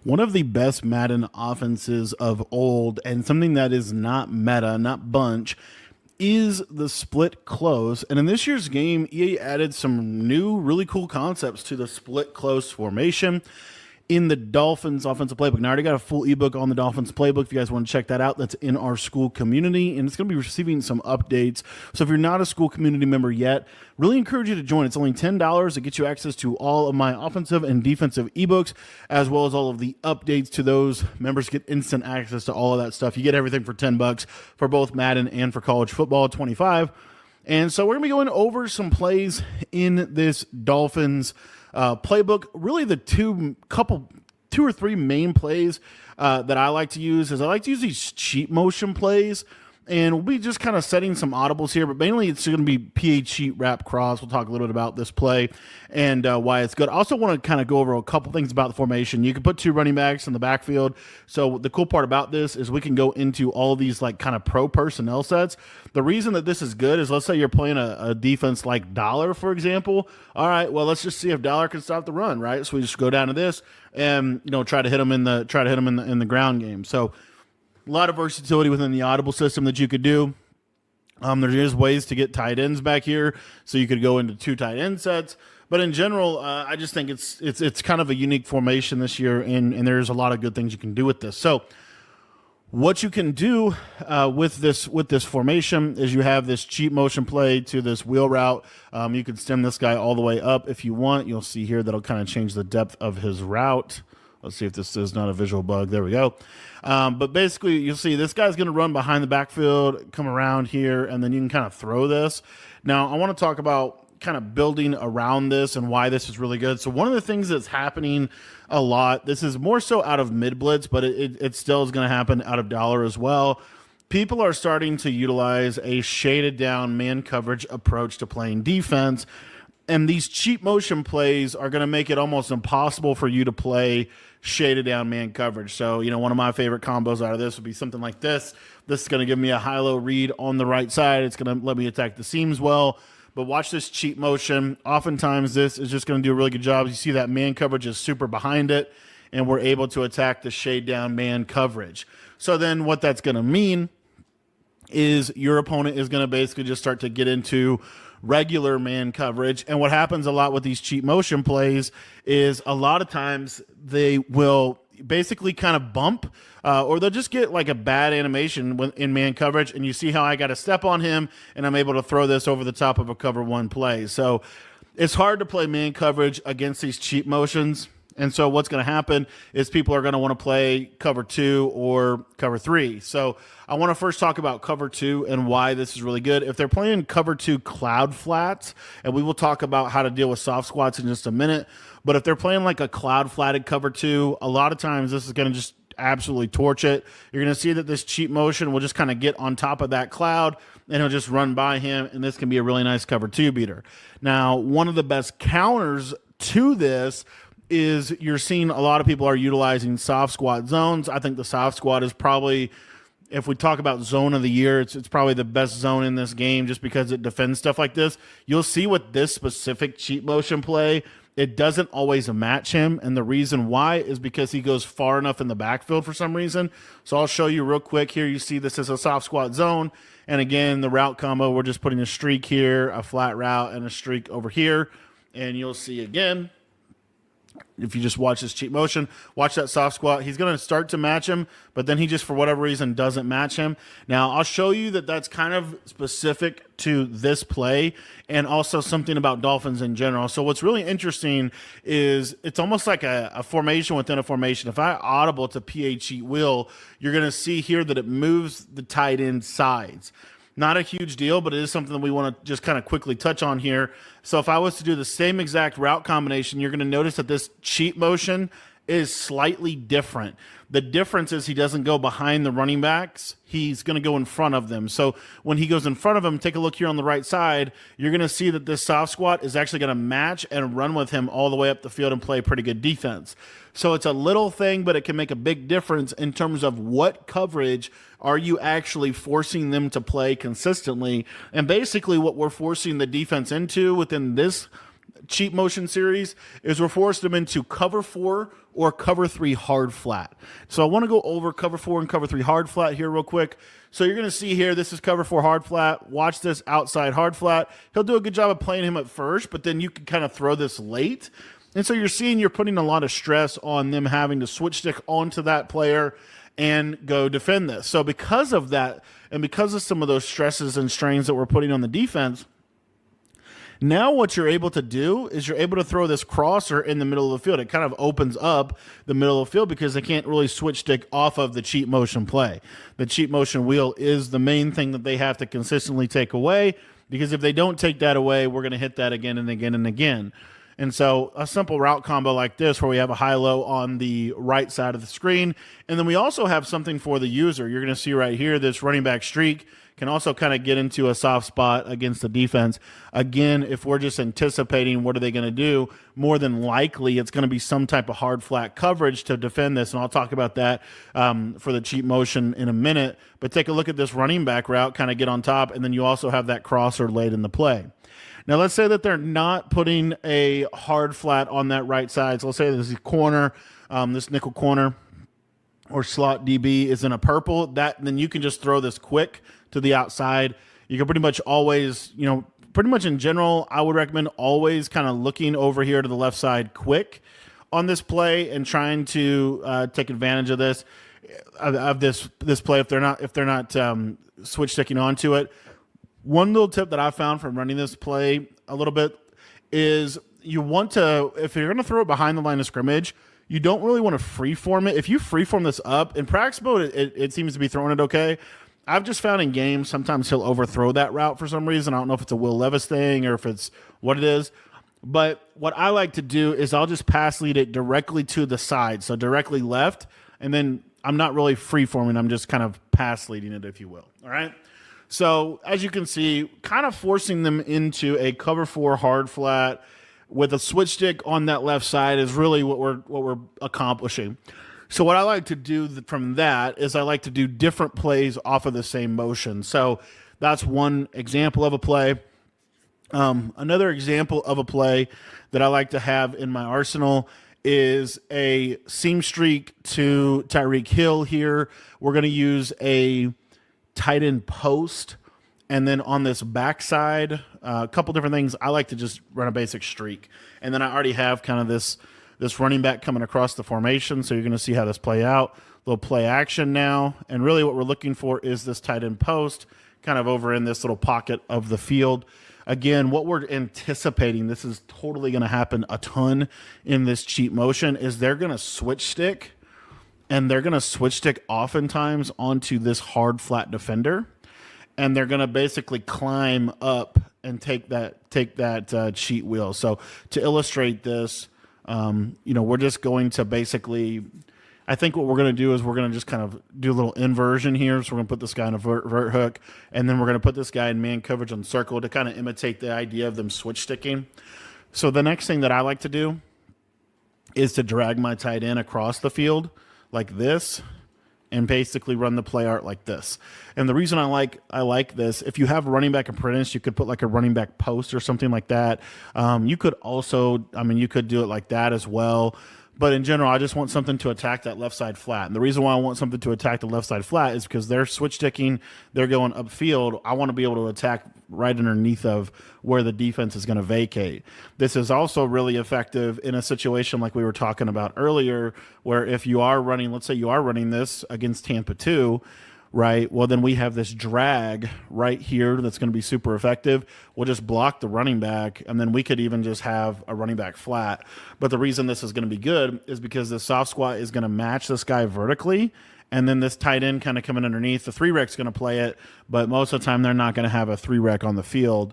One of the best Madden offenses of old, and something that is not meta, not bunch, is the split close. And in this year's game, EA added some new, really cool concepts to the split close formation in the Dolphins offensive playbook. Now, I already got a full ebook on the Dolphins playbook. If you guys want to check that out, that's in our school community, and it's going to be receiving some updates. So if you're not a school community member yet, really encourage you to join. It's only $10 to get you access to all of my offensive and defensive ebooks, as well as all of the updates to those. Members get instant access to all of that stuff. You get everything for $10 for both Madden and for college football at 25. And so we're going to be going over some plays in this Dolphins playbook. Really the two or three main plays that I like to use is I like to use these cheat motion plays, and we'll be just kind of setting some audibles here, but mainly it's going to be PA cheat wrap cross. We'll talk a little bit about this play and why it's good. I also want to kind of go over a couple things about the formation. You can put two running backs in the backfield. So the cool part about this is we can go into all of these like kind of pro personnel sets. The reason that this is good is, let's say you're playing a defense like Dollar, for example. All right, well, let's just see if Dollar can stop the run, right? So we just go down to this and try to hit him in the ground game. So a lot of versatility within the audible system that you could do. There is ways to get tight ends back here, so you could go into two tight end sets. But in general, I just think it's kind of a unique formation this year, and there's a lot of good things you can do with this. So what you can do with this formation is you have this cheat motion play to this wheel route. You can stem this guy all the way up if you want. You'll see here that'll kind of change the depth of his route. Let's see if this is not a visual bug. There we go. But basically, you'll see this guy's going to run behind the backfield, come around here, and then you can kind of throw this. Now, I want to talk about kind of building around this and why this is really good. So one of the things that's happening a lot, this is more so out of mid blitz, but it still is going to happen out of dollar as well. People are starting to utilize a shaded down man coverage approach to playing defense. And these cheat motion plays are going to make it almost impossible for you to play shaded down man coverage. So, one of my favorite combos out of this would be something like this. This is going to give me a high-low read on the right side. It's going to let me attack the seams well. But watch this cheat motion. Oftentimes, this is just going to do a really good job. You see that man coverage is super behind it, and we're able to attack the shade down man coverage. So then what that's going to mean is your opponent is going to basically just start to get into regular man coverage. And what happens a lot with these cheat motion plays is a lot of times they will basically kind of bump or they'll just get like a bad animation in man coverage. And you see how I got to step on him and I'm able to throw this over the top of a cover one play. So it's hard to play man coverage against these cheat motions. And so what's going to happen is people are going to want to play cover two or cover three. So I want to first talk about cover two and why this is really good. If they're playing cover two cloud flats, and we will talk about how to deal with soft squats in just a minute, but if they're playing like a cloud flatted cover two, a lot of times this is going to just absolutely torch it. You're going to see that this cheat motion will just kind of get on top of that cloud and he'll just run by him, and this can be a really nice cover two beater. Now, one of the best counters to this is you're seeing a lot of people are utilizing soft squat zones. I think the soft squat is probably, if we talk about zone of the year, it's probably the best zone in this game just because it defends stuff like this. You'll see with this specific cheat motion play, it doesn't always match him. And the reason why is because he goes far enough in the backfield for some reason. So I'll show you real quick here. You see this is a soft squat zone. And again, the route combo, we're just putting a streak here, a flat route, and a streak over here. And you'll see again, if you just watch this cheat motion, watch that soft squat, he's going to start to match him, but then he just, for whatever reason, doesn't match him. Now, I'll show you that that's kind of specific to this play and also something about Dolphins in general. So what's really interesting is it's almost like a formation within a formation. If I audible to PA cheat wheel, you're going to see here that it moves the tight end sides. Not a huge deal, but it is something that we want to just kind of quickly touch on here. So if I was to do the same exact route combination, you're going to notice that this cheat motion is slightly different. The difference is he doesn't go behind the running backs. He's going to go in front of them. So when he goes in front of them, take a look here on the right side, you're going to see that this soft squat is actually going to match and run with him all the way up the field and play pretty good defense. So it's a little thing, but it can make a big difference in terms of what coverage are you actually forcing them to play consistently. And basically what we're forcing the defense into within this cheat motion series is we're forced them into cover 4 or cover 3 hard flat. So I want to go over cover 4 and cover 3 hard flat here real quick. So you're going to see here, this is cover 4 hard flat. Watch this outside hard flat. He'll do a good job of playing him at first, but then you can kind of throw this late. And so you're seeing you're putting a lot of stress on them having to switch stick onto that player and go defend this. So because of that, and because of some of those stresses and strains that we're putting on the defense, now what you're able to do is you're able to throw this crosser in the middle of the field. It kind of opens up the middle of the field because they can't really switch stick off of the cheat motion play. The cheat motion wheel is the main thing that they have to consistently take away, because if they don't take that away, we're going to hit that again and again and again. And so a simple route combo like this, where we have a high-low on the right side of the screen, and then we also have something for the user. You're going to see right here, this running back streak can also kind of get into a soft spot against the defense. Again, if we're just anticipating what are they going to do, more than likely it's going to be some type of hard flat coverage to defend this, and I'll talk about that for the cheat motion in a minute. But take a look at this running back route, kind of get on top, and then you also have that crosser late in the play. Now, let's say that they're not putting a hard flat on that right side. So let's say this is corner, this nickel corner or slot DB is in a purple. Then you can just throw this quick to the outside. You can pretty much always, pretty much in general, I would recommend always kind of looking over here to the left side quick on this play and trying to take advantage of this play if they're not switch sticking onto it. One little tip that I found from running this play a little bit is you want to, if you're going to throw it behind the line of scrimmage, you don't really want to freeform it. If you freeform this up, in practice mode, it seems to be throwing it okay. I've just found in games, sometimes he'll overthrow that route for some reason. I don't know if it's a Will Levis thing or if it's what it is. But what I like to do is I'll just pass lead it directly to the side, so directly left, and then I'm not really freeforming. I'm just kind of pass leading it, if you will. All right? So as you can see, kind of forcing them into a cover 4 hard flat with a switch stick on that left side is really what we're accomplishing. So what I like to do from that is I like to do different plays off of the same motion. So that's one example of a play. Another example of a play that I like to have in my arsenal is a seam streak to Tyreek Hill here. We're going to use a tight end post, and then on this backside, a couple different things. I like to just run a basic streak, and then I already have kind of this running back coming across the formation, so you're going to see how this play out. Little play action now, and really what we're looking for is this tight end post kind of over in this little pocket of the field. Again, what we're anticipating, this is totally going to happen a ton in this cheat motion, is they're going to switch stick. And they're going to switch stick oftentimes onto this hard flat defender, and they're going to basically climb up and take that cheat wheel. So to illustrate this, we're just going to basically, I think what we're going to do is we're going to just kind of do a little inversion here. So we're going to put this guy in a vert hook, and then we're going to put this guy in man coverage on circle to kind of imitate the idea of them switch sticking. So the next thing that I like to do is to drag my tight end across the field like this, and basically run the play art like this. And the reason I like this, if you have a running back apprentice, you could put like a running back post or something like that. You could also, you could do it like that as well. But in general, I just want something to attack that left side flat. And the reason why I want something to attack the left side flat is because they're switch sticking, they're going upfield. I want to be able to attack right underneath of where the defense is going to vacate. This is also really effective in a situation like we were talking about earlier, where if you are running, let's say you are running this against Tampa 2, right? Well, then we have this drag right here that's going to be super effective. We'll just block the running back, and then we could even just have a running back flat. But the reason this is going to be good is because the soft squat is going to match this guy vertically, and then this tight end kind of coming underneath. The 3-rec's going to play it, but most of the time they're not going to have a 3-rec on the field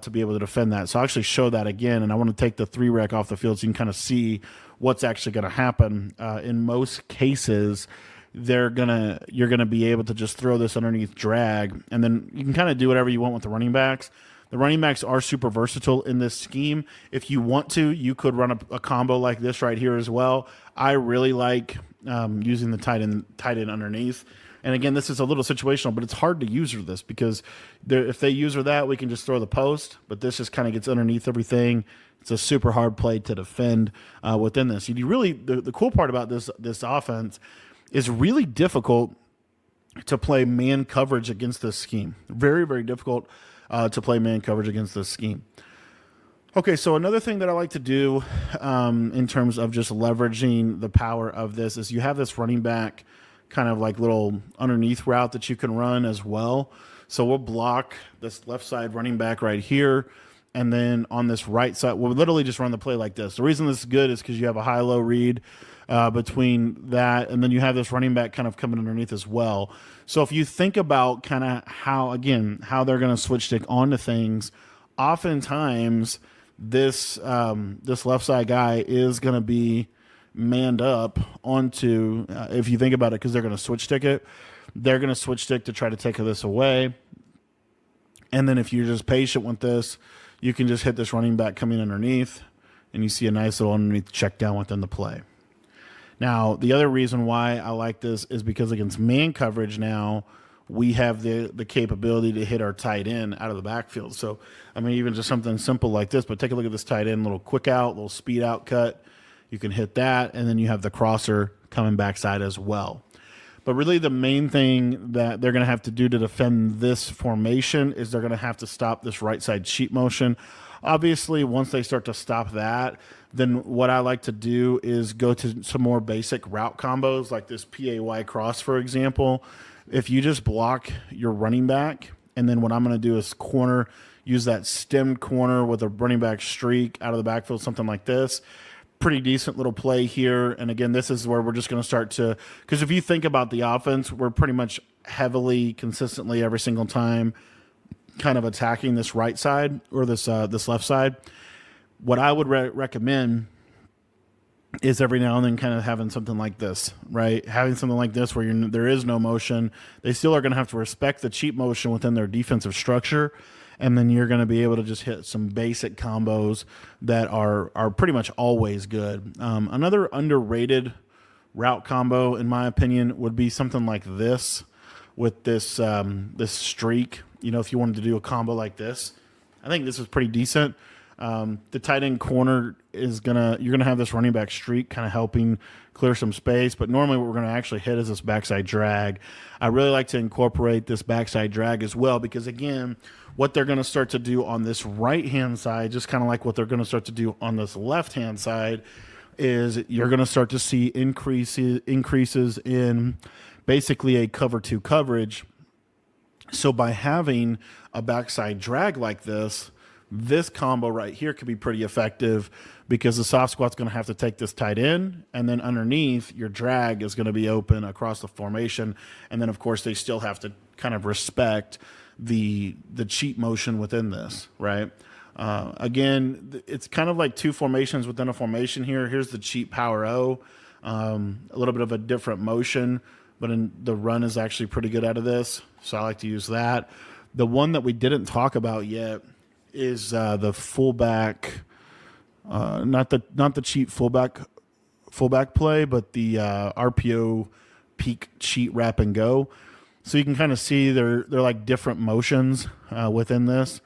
to be able to defend that. So I'll actually show that again, and I want to take the 3-rec off the field so you can kind of see what's actually going to happen. In most cases, you're gonna be able to just throw this underneath drag, and then you can kind of do whatever you want with the running backs. The running backs are super versatile in this scheme. If you want to, you could run a combo like this right here as well. I really like using the tight end underneath. And again, this is a little situational, but it's hard to user this because if they user that, we can just throw the post. But this just kind of gets underneath everything. It's a super hard play to defend within this. You really the cool part about this offense is really difficult to play man coverage against this scheme. Very, very difficult to play man coverage against this scheme. Okay, so another thing that I like to do in terms of just leveraging the power of this is you have this running back kind of like little underneath route that you can run as well. So we'll block this left side running back right here. And then on this right side, we'll literally just run the play like this. The reason this is good is because you have a high-low read between that, and then you have this running back kind of coming underneath as well. So if you think about kind of how they're going to switch stick onto things, oftentimes this left side guy is going to be manned up onto, if you think about it, because they're going to switch stick it. They're going to switch stick to try to take this away. And then if you're just patient with this, you can just hit this running back coming underneath, and you see a nice little underneath check down within the play. Now, the other reason why I like this is because against man coverage now, we have the capability to hit our tight end out of the backfield. So, I mean, even just something simple like this, but take a look at this tight end, little quick out, little speed out cut. You can hit that, and then you have the crosser coming backside as well. But really the main thing that they're going to have to do to defend this formation is they're going to have to stop this right side cheat motion. Obviously, once they start to stop that, then what I like to do is go to some more basic route combos like this PAY cross, for example. If you just block your running back, and then what I'm going to do is use that stemmed corner with a running back streak out of the backfield, something like this. Pretty decent little play here. And again, this is where we're just going to start to, because if you think about the offense, we're pretty much heavily, consistently every single time kind of attacking this right side or this left side. What I would recommend is every now and then kind of having something like this, right? Having something like this where there is no motion. They still are going to have to respect the cheat motion within their defensive structure. And then you're going to be able to just hit some basic combos that are pretty much always good. Another underrated route combo, in my opinion, would be something like this with this streak. You know, if you wanted to do a combo like this, I think this is pretty decent. The tight end corner you're gonna have this running back streak kind of helping clear some space, but normally what we're gonna actually hit is this backside drag. I really like to incorporate this backside drag as well because again, what they're gonna start to do on this right hand side, just kind of like what they're gonna start to do on this left hand side, is you're gonna start to see increases in basically a cover two coverage. So by having a backside drag like this combo right here could be pretty effective because the soft squat's going to have to take this tight end, and then underneath your drag is going to be open across the formation. And then, of course, they still have to kind of respect the cheat motion within this, right? Again, it's kind of like two formations within a formation here. Here's the cheat power O, a little bit of a different motion, but the run is actually pretty good out of this. So I like to use that. The one that we didn't talk about yet is the fullback, not the cheat fullback play, but the RPO peak cheat wrap and go. So you can kind of see they're like different motions within this,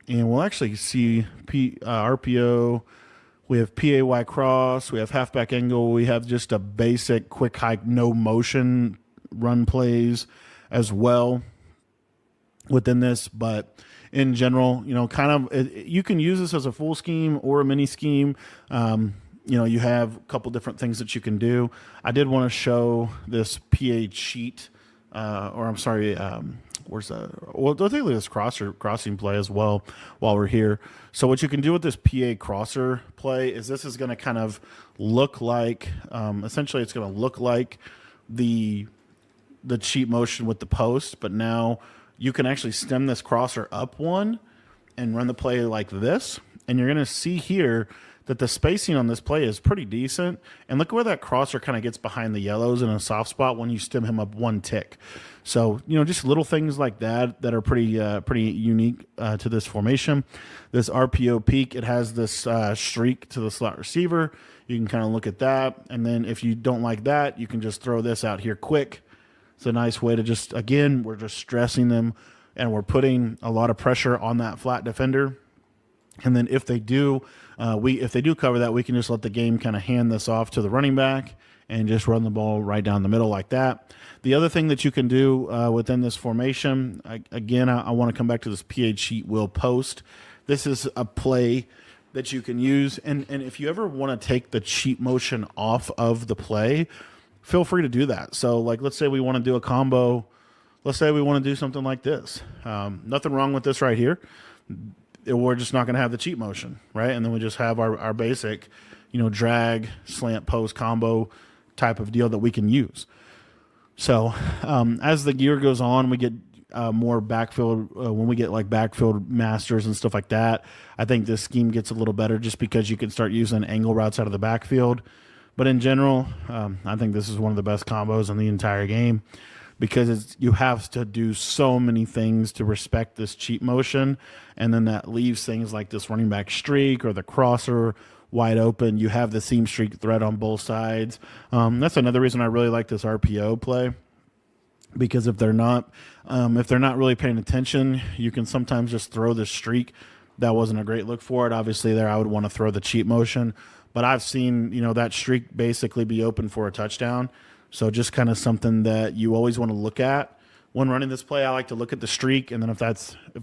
and we'll actually see RPO. We have PAY cross, we have halfback angle, we have just a basic quick hike no motion run plays as well within this, but in general, you know, you can use this as a full scheme or a mini scheme. You know, you have a couple different things that you can do. I did want to show this PA cheat, where's that? Well, I think this crossing play as well while we're here. So what you can do with this PA crosser play is this is going to kind of look like, essentially it's going to look like the cheat motion with the post, but now you can actually stem this crosser up one and run the play like this. And you're going to see here that the spacing on this play is pretty decent. And look where that crosser kind of gets behind the yellows in a soft spot when you stem him up one tick. So, you know, just little things like that are pretty unique to this formation. This RPO peak, it has this streak to the slot receiver. You can kind of look at that. And then if you don't like that, you can just throw this out here quick. It's a nice way to just, again, we're just stressing them and we're putting a lot of pressure on that flat defender. And then if they do, if they do cover that, we can just let the game kind of hand this off to the running back and just run the ball right down the middle like that. The other thing that you can do within this formation, I want to come back to this PA cheat wheel post. This is a play that you can use. And if you ever want to take the cheat motion off of the play, feel free to do that. So like, let's say we want to do a combo. Let's say we want to do something like this. Nothing wrong with this right here. We're just not going to have the cheat motion, right? And then we just have our basic, drag, slant, post combo type of deal that we can use. So as the year goes on, we get more backfield. When we get like backfield masters and stuff like that, I think this scheme gets a little better just because you can start using angle routes out of the backfield. But in general, I think this is one of the best combos in the entire game, because you have to do so many things to respect this cheat motion, and then that leaves things like this running back streak or the crosser wide open. You have the seam streak threat on both sides. That's another reason I really like this RPO play, because if they're not really paying attention, you can sometimes just throw the streak. That wasn't a great look for it. Obviously, there I would want to throw the cheat motion, but I've seen that streak basically be open for a touchdown. So just kind of something that you always want to look at when running this play. I like to look at the streak, and then if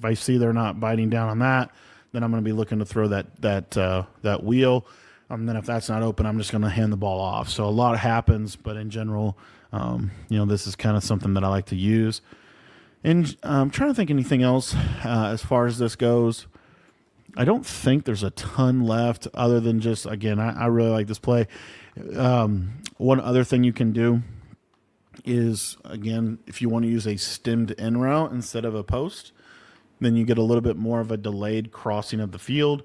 I see they're not biting down on that, then I'm going to be looking to throw that wheel. And then if that's not open, I'm just going to hand the ball off. So a lot happens, but in general, this is kind of something that I like to use. And I'm trying to think anything else as far as this goes. I don't think there's a ton left other than just, again, I really like this play. One other thing you can do is, again, if you want to use a stemmed in route instead of a post, then you get a little bit more of a delayed crossing of the field.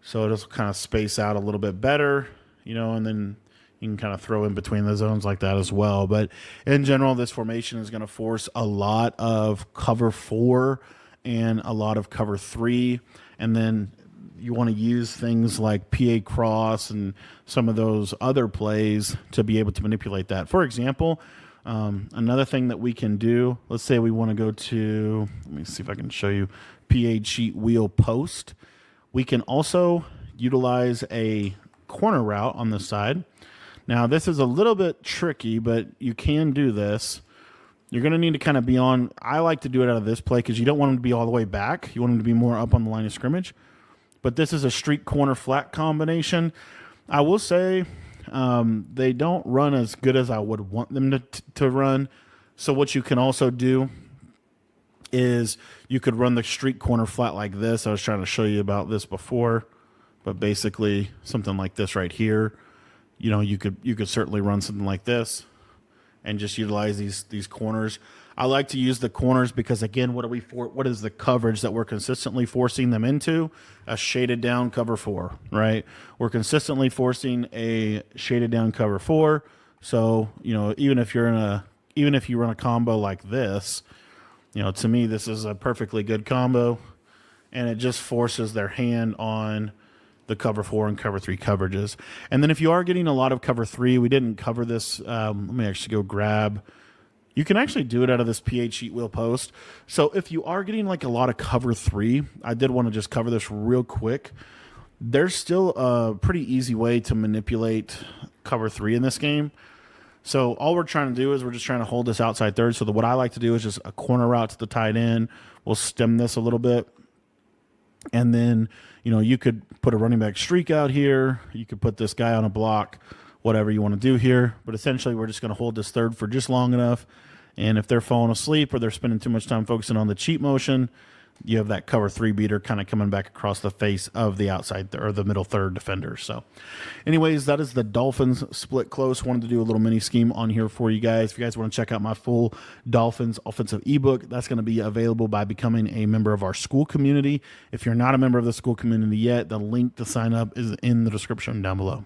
So it'll kind of space out a little bit better, and then you can kind of throw in between the zones like that as well. But in general, this formation is going to force a lot of cover 4 and a lot of cover 3. And then you want to use things like PA cross and some of those other plays to be able to manipulate that. For example, another thing that we can do, let's say we want to go to, let me see if I can show you, PA cheat wheel post. We can also utilize a corner route on this side. Now, this is a little bit tricky, but you can do this. You're going to need to kind of be on, I like to do it out of this play because you don't want them to be all the way back. You want them to be more up on the line of scrimmage. But this is a streak corner flat combination. I will say they don't run as good as I would want them to run. So what you can also do is you could run the streak corner flat like this. I was trying to show you about this before, but basically something like this right here. You could certainly run something like this and just utilize these corners. I like to use the corners because, again, what is the coverage that we're consistently forcing them into? A shaded down cover 4, right? We're consistently forcing a shaded down cover 4. So, even if you run a combo like this, to me, this is a perfectly good combo, and it just forces their hand on the cover 4 and cover 3 coverages. And then if you are getting a lot of cover 3, we didn't cover this. Let me actually go grab. You can actually do it out of this PA cheat wheel post. So if you are getting like a lot of cover 3, I did want to just cover this real quick. There's still a pretty easy way to manipulate cover 3 in this game. So all we're trying to do is we're just trying to hold this outside third. So what I like to do is just a corner route to the tight end. We'll stem this a little bit. And then, you could put a running back streak out here. You could put this guy on a block, whatever you want to do here. But essentially, we're just going to hold this third for just long enough. And if they're falling asleep or they're spending too much time focusing on the cheat motion, you have that cover 3 beater kind of coming back across the face of the outside or the middle third defender. So anyways, that is the Dolphins split close. Wanted to do a little mini scheme on here for you guys. If you guys want to check out my full Dolphins offensive ebook, that's going to be available by becoming a member of our school community. If you're not a member of the school community yet, the link to sign up is in the description down below.